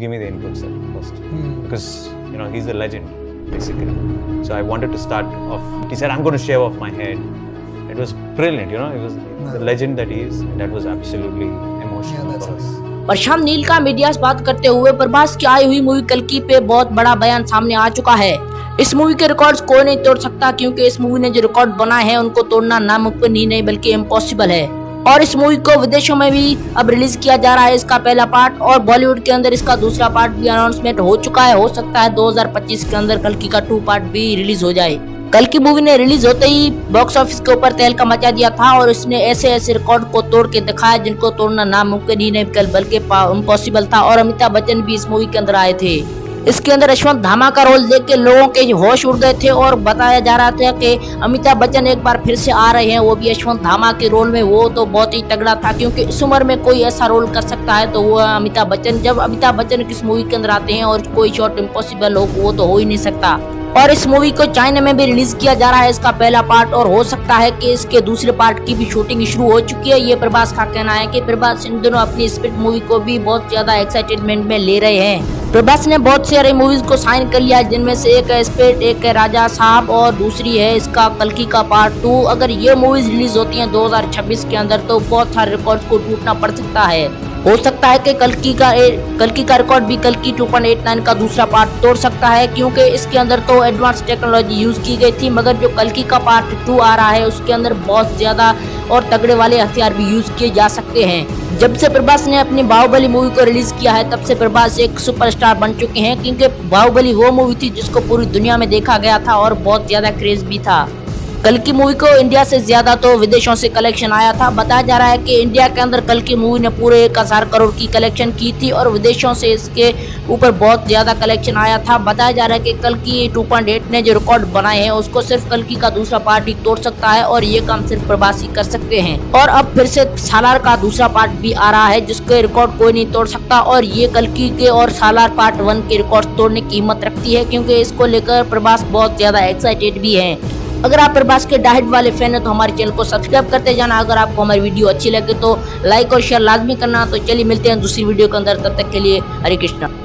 give me the input first because he's a legend basically. So I wanted to start off. He said I'm going to shave off my head. It was brilliant, it was the legend that he is. That was absolutely emotional for us. Prashanth Neel का media से बात करते हुए प्रभास की आई हुई movie कल्कि पे बहुत बड़ा बयान सामने आ चुका है। इस मूवी के रिकॉर्ड्स कोई नहीं तोड़ सकता क्योंकि इस मूवी ने जो रिकॉर्ड बनाए हैं उनको तोड़ना नामुमकिन ही नहीं बल्कि इम्पॉसिबल है। और इस मूवी को विदेशों में भी अब रिलीज किया जा रहा है इसका पहला पार्ट, और बॉलीवुड के अंदर इसका दूसरा पार्ट भी अनाउंसमेंट हो चुका है। हो सकता है 2025 के अंदर कल्कि का 2 पार्ट भी रिलीज हो जाए। कल्कि मूवी ने रिलीज होते ही बॉक्स ऑफिस के ऊपर तहलका मचा दिया था और इसने ऐसे रिकॉर्ड को तोड़ के दिखाया जिनको तोड़ना नामुमकिन ही नहीं बल्कि इम्पॉसिबल था। और अमिताभ बच्चन भी इस मूवी के अंदर आए थे। इसके अंदर यशवंत धामा का रोल देख के लोगों के होश उड़ गए थे और बताया जा रहा था कि अमिताभ बच्चन एक बार फिर से आ रहे हैं, वो भी यशवंत धामा के रोल में। वो तो बहुत ही तगड़ा था क्योंकि इस उम्र में कोई ऐसा रोल कर सकता है तो वो अमिताभ बच्चन। जब अमिताभ बच्चन किस मूवी के अंदर आते हैं और कोई शॉट इम्पॉसिबल हो वो तो हो ही नहीं सकता। और इस मूवी को चाइना में भी रिलीज किया जा रहा है इसका पहला पार्ट, और हो सकता है कि इसके दूसरे पार्ट की भी शूटिंग शुरू हो चुकी है। ये प्रभास का कहना है कि प्रभास इन दोनों अपनी स्पिरिट मूवी को भी बहुत ज्यादा एक्साइटमेंट में ले रहे हैं। प्रभास ने बहुत सारी मूवीज को साइन कर लिया है जिनमें से एक है स्पिरिट, एक है राजा साहब और दूसरी है इसका कल्कि का पार्ट 2। अगर ये मूवीज रिलीज होती हैं 2026 के अंदर तो बहुत सारे रिकॉर्ड्स को टूटना पड़ सकता है। हो सकता है कि कल्कि का रिकॉर्ड भी कल्कि 2.89 का दूसरा पार्ट तोड़ सकता है क्योंकि इसके अंदर तो एडवांस टेक्नोलॉजी यूज की गई थी, मगर जो कल्कि का पार्ट 2 आ रहा है उसके अंदर बहुत ज्यादा और तगड़े वाले हथियार भी यूज किए जा सकते हैं। जब से प्रभास ने अपनी बाहुबली मूवी को रिलीज किया है तब से प्रभास एक सुपरस्टार बन चुके हैं क्योंकि बाहुबली वो मूवी थी जिसको पूरी दुनिया में देखा गया था और बहुत ज्यादा क्रेज भी था। कल्कि मूवी को इंडिया से ज्यादा तो विदेशों से कलेक्शन आया था। बताया जा रहा है कि इंडिया के अंदर कल्कि मूवी ने पूरे 1000 करोड़ की कलेक्शन की थी और विदेशों से इसके ऊपर बहुत ज्यादा कलेक्शन आया था। बताया जा रहा है कि कल्कि 2.8 ने जो रिकॉर्ड बनाए हैं उसको सिर्फ कल्कि का दूसरा पार्ट ही तोड़ सकता है और ये काम सिर्फ प्रभास ही कर सकते हैं। और अब फिर से सालार का दूसरा पार्ट भी आ रहा है जिसके रिकॉर्ड कोई नहीं तोड़ सकता, और ये कल्कि के और सालार पार्ट 1 के रिकॉर्ड तोड़ने की हिम्मत रखती है क्योंकि इसको लेकर प्रभास बहुत ज्यादा एक्साइटेड भी है। अगर आप प्रभास के डाइट वाले फैन हैं तो हमारे चैनल को सब्सक्राइब करते जाना। अगर आपको हमारी वीडियो अच्छी लगे तो लाइक और शेयर लाजमी करना। तो चलिए मिलते हैं दूसरी वीडियो के अंदर, तब तक के लिए हरे कृष्णा।